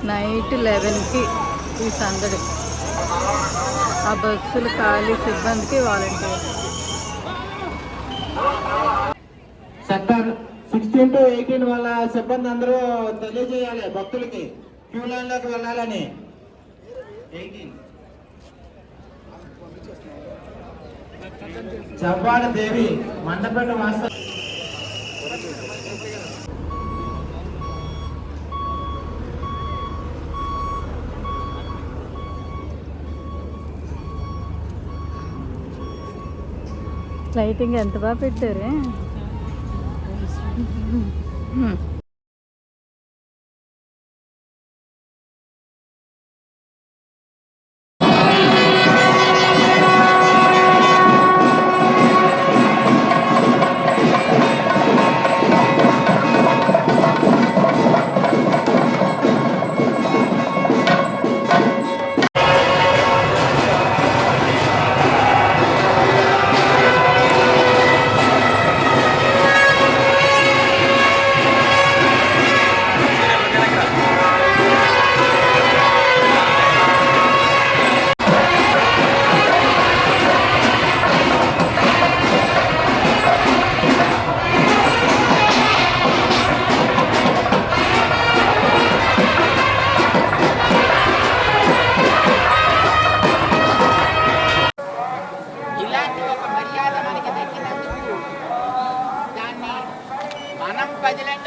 Night 11కి ఈ సందడి. ఆ బస్సులు ఖాళీ, సిబ్బందికి వాలంటీర్. సెక్టర్ 16 to 18 వాళ్ళ సిబ్బంది అందరూ తెలియజేయాలి భక్తులకి క్యూ లైన్ లోకి వెళ్ళాలని. 18 చవ్వాడ దేవి మండపేట వాస్తవ లైటింగ్ ఎంత బాగా పెట్టారే.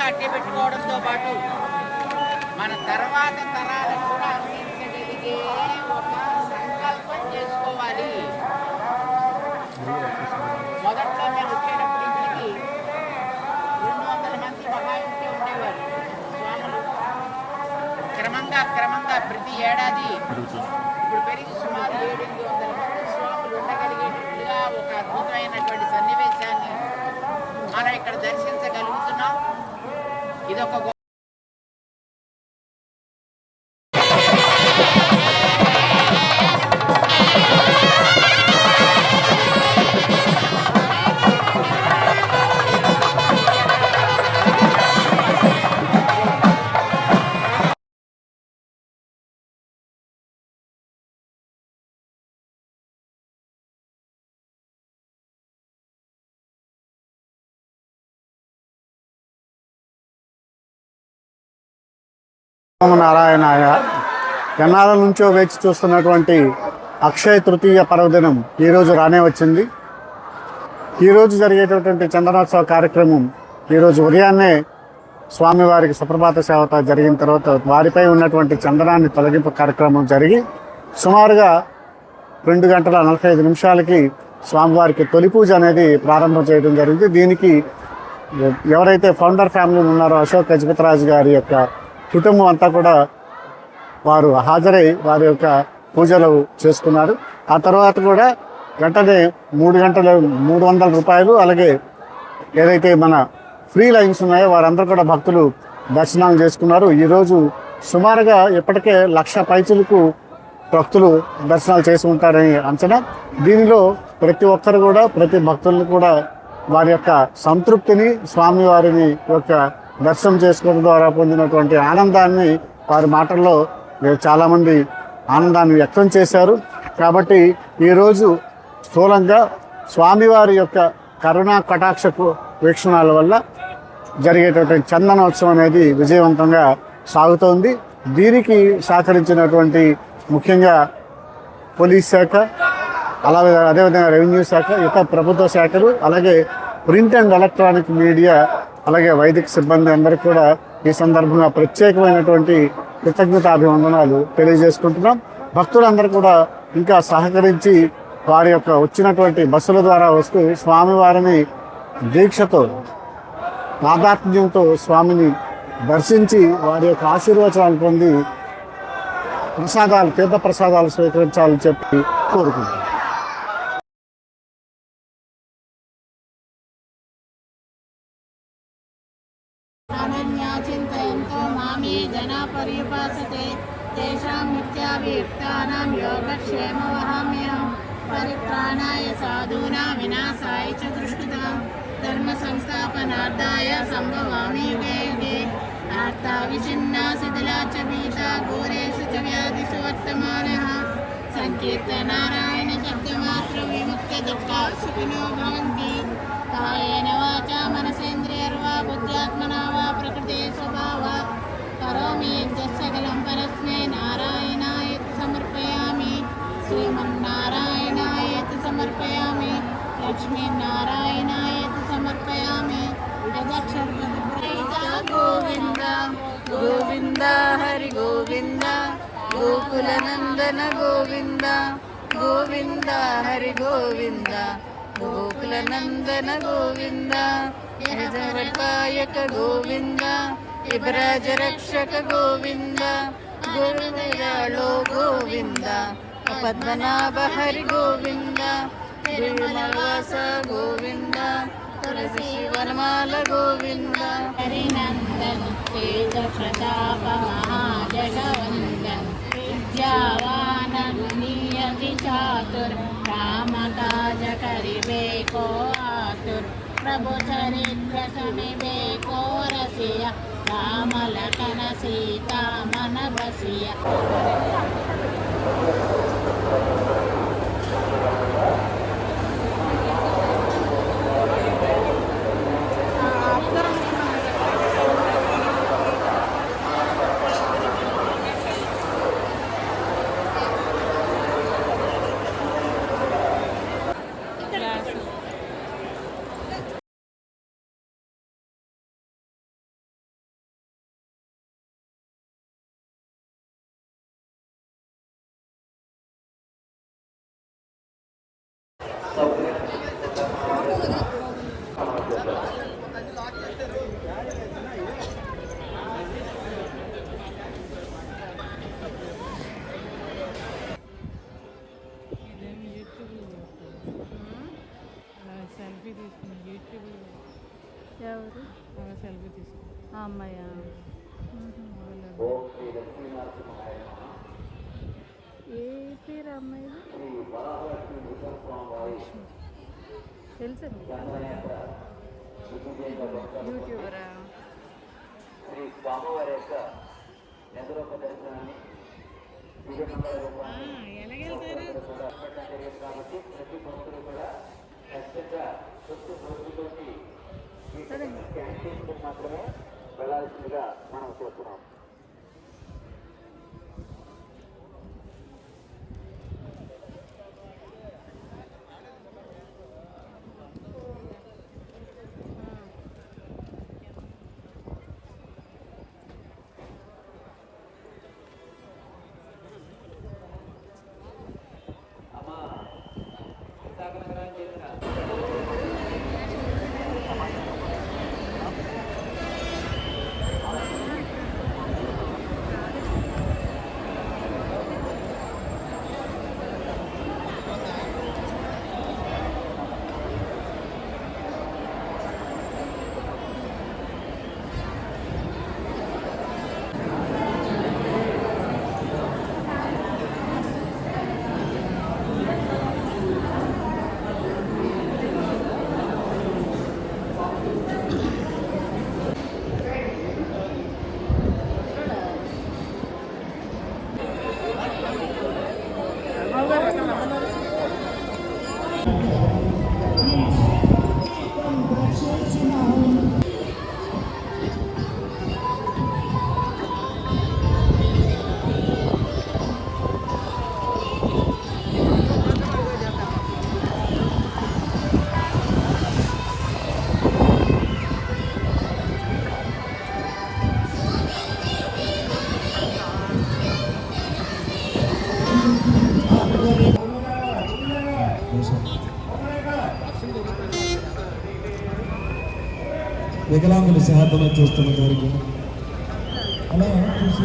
అట్టి పెట్టుకోవడంతో పాటు మన తర్వాత తరాలకు కూడా అందించగలిగే ఒక సంకల్పం చేసుకోవాలి. మొదట్లో మేము వచ్చేటప్పుడు ఇంటికి 200 మంది మహాయుక్తి ఉండేవారు స్వాములు. క్రమంగా ప్రతి ఏడాది ఇప్పుడు పెరిగి సుమారు 700-800 మంది స్వాములు ఉండగలిగేటట్లుగా ఒక అద్భుతమైనటువంటి సన్నివేశాన్ని మనం ఇక్కడ దర్శించగలుగుతున్నాం. ఇదొక నారాయణాయ. ఎన్నాళ్ళ నుంచో వేచి చూస్తున్నటువంటి అక్షయ తృతీయ పర్వదినం ఈరోజు రానే వచ్చింది. ఈరోజు జరిగేటటువంటి చందనోత్సవ కార్యక్రమం ఈరోజు ఉదయాన్నే స్వామివారికి సుప్రభాత సేవత జరిగిన తర్వాత వారిపై ఉన్నటువంటి చందనాన్ని తొలగింపు కార్యక్రమం జరిగి సుమారుగా 2:45 స్వామివారికి తొలి పూజ అనేది ప్రారంభం చేయడం జరిగింది. దీనికి ఎవరైతే ఫౌండర్ ఫ్యామిలీ ఉన్నారో అశోక్ గజపతిరాజు గారి యొక్క కుటుంబం అంతా కూడా వారు హాజరై వారి యొక్క పూజలు చేసుకున్నారు. ఆ తర్వాత కూడా వెంటనే 3 గంటలు 300 రూపాయలు, అలాగే ఏదైతే మన ఫ్రీ లైన్స్ ఉన్నాయో వారందరూ కూడా భక్తులు దర్శనాలు చేసుకున్నారు. ఈరోజు సుమారుగా ఇప్పటికే 1,00,000 పైచులకు భక్తులు దర్శనాలు చేసి ఉంటారని అంచనా. దీనిలో ప్రతి ఒక్కరు కూడా ప్రతి భక్తులను కూడా వారి యొక్క సంతృప్తిని స్వామివారిని యొక్క దర్శనం చేసుకోవడం ద్వారా పొందినటువంటి ఆనందాన్ని వారి మాటల్లో చాలామంది ఆనందాన్ని వ్యక్తం చేశారు. కాబట్టి ఈరోజు స్థూలంగా స్వామివారి యొక్క కరుణా కటాక్షపు వీక్షణాల వల్ల జరిగేటటువంటి చందనోత్సవం అనేది విజయవంతంగా సాగుతోంది. దీనికి సహకరించినటువంటి ముఖ్యంగా పోలీస్ శాఖ, అలాగే అదేవిధంగా రెవెన్యూ శాఖ, ఇతర ప్రభుత్వ శాఖలు, అలాగే ప్రింట్ అండ్ ఎలక్ట్రానిక్ మీడియా, అలాగే వైదిక సిబ్బంది అందరికీ కూడా ఈ సందర్భంగా ప్రత్యేకమైనటువంటి కృతజ్ఞతాభివందనాలు తెలియజేసుకుంటున్నాం. భక్తులందరూ కూడా ఇంకా సహకరించి వారి యొక్క వచ్చినటువంటి బస్సుల ద్వారా వస్తూ స్వామివారిని దీక్షతో తాదాత్మ్యంతో స్వామిని దర్శించి వారి యొక్క ఆశీర్వచనాలు పొంది ప్రసాదాలు తీర్థ ప్రసాదాలు స్వీకరించాలని చెప్పి కోరుకుంటున్నాను. అనన్యా చింతయంతో మామే జనా పర్యుపాసతే తేషాం నిత్యాభియుక్తానాం యోగక్షేమవహామ్యహం పరిత్రాణాయ సాధూనాం వినాశాయ చ దుష్కృతాం ధర్మ సంస్థాపనార్థాయ సంభవామి యుగే యుగే ఆర్తా విచిన్నా శిథిలా చ భీతా ఘోరేషు చ వ్యాధిషు వర్తమానః సంకీర్తనారాయణ శబ్దమాత్ర విముక్త దుఃఖా సుఖినో భవంతి కాయేన వాచా మనసేంద్రియర్వా బుద్ధ్యాత్మనా వా ప్రకృతే స్వభావాత్ కరోమి యజ్జస్సకలం పరస్మై నారాయణాయేతి సమర్పయామి శ్రీమన్నారాయణాయేతి సమర్పయామి లక్ష్మీనారాయణాయేతి సమర్పయామి యదక్షరపదప్రయుక్త గోవింద గోవింద హరి గోవింద గోకులనందన గోవింద గోవింద హరి గోవింద గోకులనందన గోవింద యజవర్పాయక గోవింద ఇబ్రాజ రక్షక గోవింద గురుదయాళో గోవింద పద్మనాభ హరి గోవింద తిరుమలవాస గోవింద తులసి వనమాల గోవింద హరినందన్ తేజ ప్రతాప మహాజగవందన్ విద్యావాన్ నియతి చాతుర్ రామకాజ కరిబే కో ఆతుర్ ప్రభు చరిత్ర సునిబే కో రసియ రామ లఖన సీతా మన బసియ. సెల్ఫీ తీసుకుని యూట్యూబ్ ఎవరు సెల్ఫీ తీసుకుని ఆ అమ్మాయా? ఏ పేరు అమ్మాయి? తెలుసు యూట్యూబరా? సరే మాత్రమే వెళ్ళాల్సిందిగా మనం చూస్తున్నాం. వికలాంగుల సహాయత చూస్తున్న కార్యక్రమం అలా చూసి